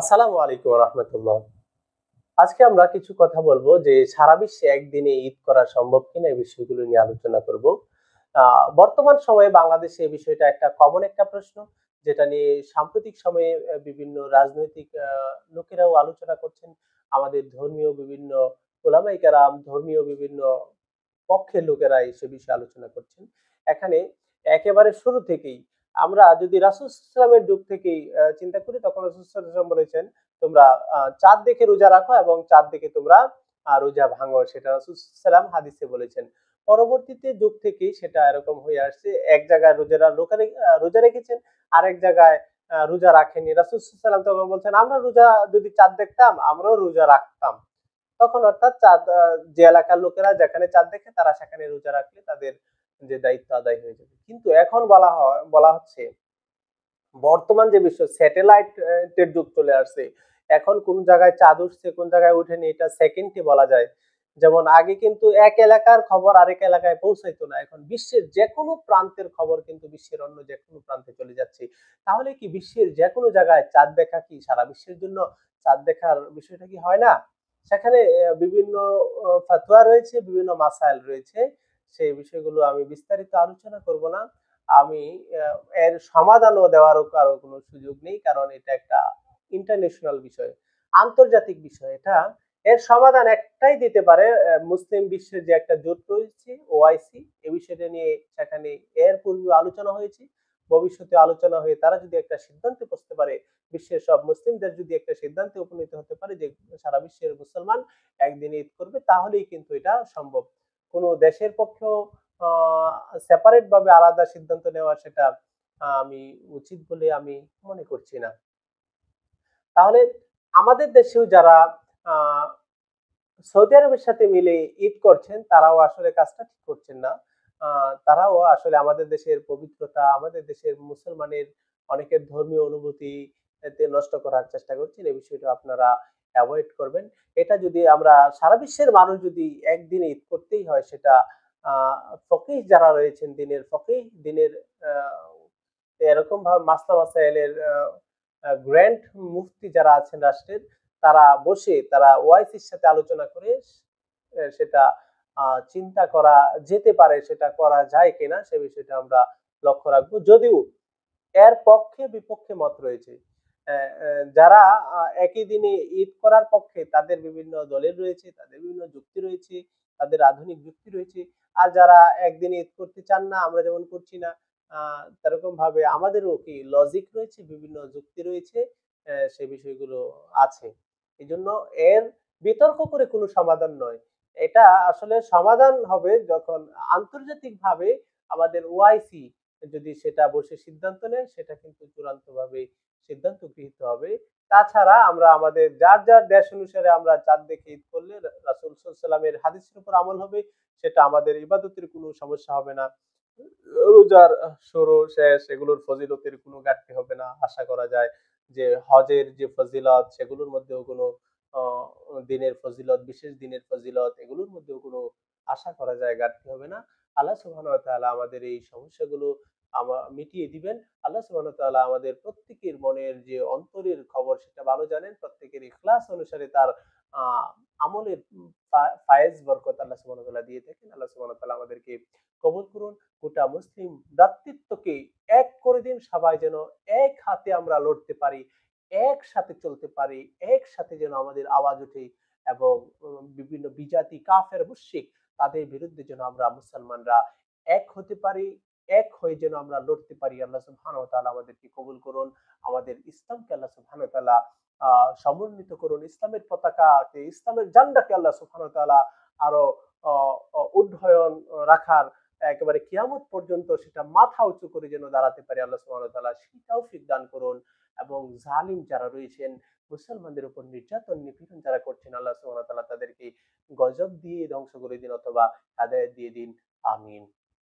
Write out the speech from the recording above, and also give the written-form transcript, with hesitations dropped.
আসসালামু আলাইকুম রহমতুল্লাহ। আজকে আমরা কিছু কথা বলবো যে সারা বিশ্বে একদিনে ঈদ করা সম্ভব কিনা এই বিষয়গুলো নিয়ে আলোচনা করব। বর্তমান সময়ে বাংলাদেশে এই বিষয়টা একটা কমন একটা প্রশ্ন, যেটা নিয়ে সাম্প্রতিক সময়ে বিভিন্ন রাজনৈতিক লোকেরাও আলোচনা করছেন। আমাদের ধর্মীয় বিভিন্ন ওলামায়ে কেরাম, ধর্মীয় বিভিন্ন পক্ষের লোকেরা সে বিষয়ে আলোচনা করছেন। এখানে একেবারে শুরু থেকেই আমরা যদি রাসূল সাল্লাল্লাহু আলাইহি ওয়াসাল্লামের যুগ থেকেই চিন্তা করি, তখন রাসূল সাল্লাল্লাহু আলাইহি ওয়াসাল্লাম বলেছেন, তোমরা চাঁদ দেখে রোজা রাখো এবং চাঁদ দেখে তোমরা রোজা ভাঙো। সেটা রাসূল সাল্লাল্লাহু আলাইহি ওয়াসাল্লাম হাদিসে বলেছেন। পরবর্তীতে যুগ থেকেই সেটা এরকম হয়ে আসছে। এক জায়গায় রোজা রেখেছেন, আরেক জায়গায় রোজা রাখেননি। রাসূল সাল্লাল্লাহু আলাইহি ওয়াসাল্লাম তখন বলছেন, আমরা রোজা যদি চাঁদ দেখতাম আমরাও রোজা রাখতাম। তখন অর্থাৎ চাঁদ যে এলাকার লোকেরা যেখানে চাঁদ দেখে তারা সেখানে রোজা রাখলে তাদের যে দায়িত্ব আদায় হয়ে যাবে। কিন্তু এখন বলা হচ্ছে বর্তমান যে বিশ্ব স্যাটেলাইট এর যুগ চলে আসছে। এখন কোন জায়গায় চাঁদ উঠছে, কোন জায়গায় উঠেনি এটা সেকেন্ডে বলা যায়। যেমন আগে কিন্তু এক এলাকার খবর আরেক এলাকায় পৌঁছাইতো না। এখন বিশ্বের যেকোনো প্রান্তের খবর কিন্তু বিশ্বের অন্য যেকোনো প্রান্তে চলে যাচ্ছে। তাহলে কি বিশ্বের যেকোনো জায়গায় চাঁদ দেখা কি সারা বিশ্বের জন্য চাঁদ দেখার বিষয়টা কি হয় না? সেখানে বিভিন্ন ফাতোয়া রয়েছে, বিভিন্ন মাসাইল রয়েছে। সেই বিষয়গুলো আমি বিস্তারিত আলোচনা করব না। আমি আ এর সমাধানও দেওয়ারও কারো কোনো সুযোগ নেই। কারণ এটা একটা ইন্টারন্যাশনাল বিষয়। আন্তর্জাতিক বিষয় এটা। এর সমাধান একটাই দিতে পারে মুসলিম বিশ্বের যে একটা জোট রয়েছে ওআইসি, এই বিষয়টা নিয়ে সেখানে এর পূর্বেও আলোচনা হয়েছে। ভবিষ্যতে আলোচনা হয়ে তারা যদি একটা সিদ্ধান্তে পৌঁছতে পারে, বিশ্বের সব মুসলিমদের যদি একটা সিদ্ধান্তে উপনীত হতে পারে যে সারা বিশ্বের মুসলমান একদিনে ঈদ করবে, তাহলেই কিন্তু এটা সম্ভব। কোন দেশের পক্ষেও আ সেপারেট ভাবে আলাদা সিদ্ধান্ত নেওয়া সেটা আমি উচিত বলে আমি মনে করছি না। তাহলে আমাদের দেশেও যারা আ সৌদি আরবের সাথে মিলে ঈদ করছেন তারাও আসলে কাজটা ঠিক করছেন না। আ তারাও আসলে আমাদের দেশের পবিত্রতা, আমাদের দেশের মুসলমানের অনেকের ধর্মীয় অনুভূতি এতে নষ্ট করার চেষ্টা করছেন। এই বিষয়টা আপনারা এভয়েড করবেন। এটা যদি আমরা সারা বিশ্বের মানুষ যদি একদিনে ঈদ করতেই হয়, সেটা আ ফকিহ যারা রয়েছেন দিনের ফকিহ, দিনের আ এরকম ভাবে মাসলা মাসাইলের গ্র্যান্ড মুফতি যারা আছেন রাষ্ট্রের, তারা বসে তারা ওআইসির সাথে আলোচনা করে সেটা চিন্তা করা যেতে পারে, সেটা করা যায় কিনা সে বিষয়টা আমরা লক্ষ্য রাখবো। যদিও এর পক্ষে বিপক্ষে মত রয়েছে। যারা একই দিনে ঈদ করার পক্ষে তাদের বিভিন্ন দলিল রয়েছে, তাদের বিভিন্ন যুক্তি রয়েছে, তাদের আধুনিক যুক্তি রয়েছে। আর যারা একদিনে ঈদ করতে চান না, আমরা যেমন করছি না, আ তেরকম ভাবে আমাদেরও কি লজিক রয়েছে, বিভিন্ন যুক্তি রয়েছে, সে বিষয়গুলো আছে। এজন্য এর বিতর্ক করে কোনো সমাধান নয়। এটা আসলে সমাধান হবে যখন আন্তর্জাতিকভাবে আমাদের ওআইসি যদি সেটা বসে সিদ্ধান্ত নেয়, সেটা কিন্তু চূড়ান্তভাবে সিদ্ধান্ত গৃহীত হবে। তাছাড়া আমরা আমাদের যার দেশ অনুসারে আমরা চাঁদ দেখে ঈদ করলে রাসূল সাল্লাল্লাহু আলাইহি ওয়াসাল্লামের হাদিসের উপর আমল হবে। সেটা আমাদের ইবাদতের কোনো সমস্যা হবে না। রোজার শুরু শেষ এগুলোর ফজিলতের কোনো ঘাটতি হবে না। আশা করা যায় যে হজের যে ফজিলত সেগুলোর মধ্যেও কোনো অ দিনের ফজিলত, বিশেষ দিনের ফজিলত এগুলোর মধ্যেও কোনো আশা করা যায় ঘাটতি হবে না। আল্লাহ সুবহানাহু ওয়া তাআলা আমাদের এই সমস্যাগুলো মিটিয়ে দিবেন। আল্লাহ সুবহানাহু ওয়া তাআলা আমাদের প্রত্যেকের মনের যে অন্তরের খবর সেটা ভালো জানেন। প্রত্যেকের ইখলাস অনুসারে তার আ আমলের ফায়েজ বরকত আল্লাহ সুবহানাহু ওয়া তাআলা দিয়ে থাকেন। আল্লাহ সুবহানাহু ওয়া তাআলা আমাদেরকে কবুল করুন। গোটা মুসলিম ভ্রাতৃত্বকে এক করে দিন। সবাই যেন এক হাতে আমরা লড়তে পারি, একসাথে চলতে পারি, একসাথে যেন আমাদের আওয়াজ ওঠে এবং বিভিন্ন বিজাতি কাফের মুশরিক তাদের বিরুদ্ধে যেন আমরা মুসলমানরা এক হতে পারি, এক হয়ে যেন আমরা লড়তে পারি। আল্লাহ সুবহানাহু ওয়া তাআলা আমাদেরকে কবুল করুন। আমাদের ইসলামকে আল্লাহ সুবহানাহু ওয়া তাআলা সমুন্নীত করুন। ইসলামের পতাকাকে, ইসলামের ঝান্ডাকে আল্লাহ সুবহানাহু ওয়া তাআলা আরো অ অ উড্ডয়ন রাখার একেবারে কিয়ামত পর্যন্ত সেটা মাথা উঁচু করে যেন দাঁড়াতে পারে আল্লাহ সুবহানাহু ওয়া তাআলা সেই তৌফিক দান করুন। এবং জালিম যারা রয়েছেন, মুসলমানদের উপর নির্যাতন নিপীড়ন যারা করছেন, আল্লাহ সুবহানাহু ওয়া তাআলা তাদেরকে গজব দিয়ে ধ্বংস করে দিন অথবা হেদায়েত দিয়ে দিন। আমিন।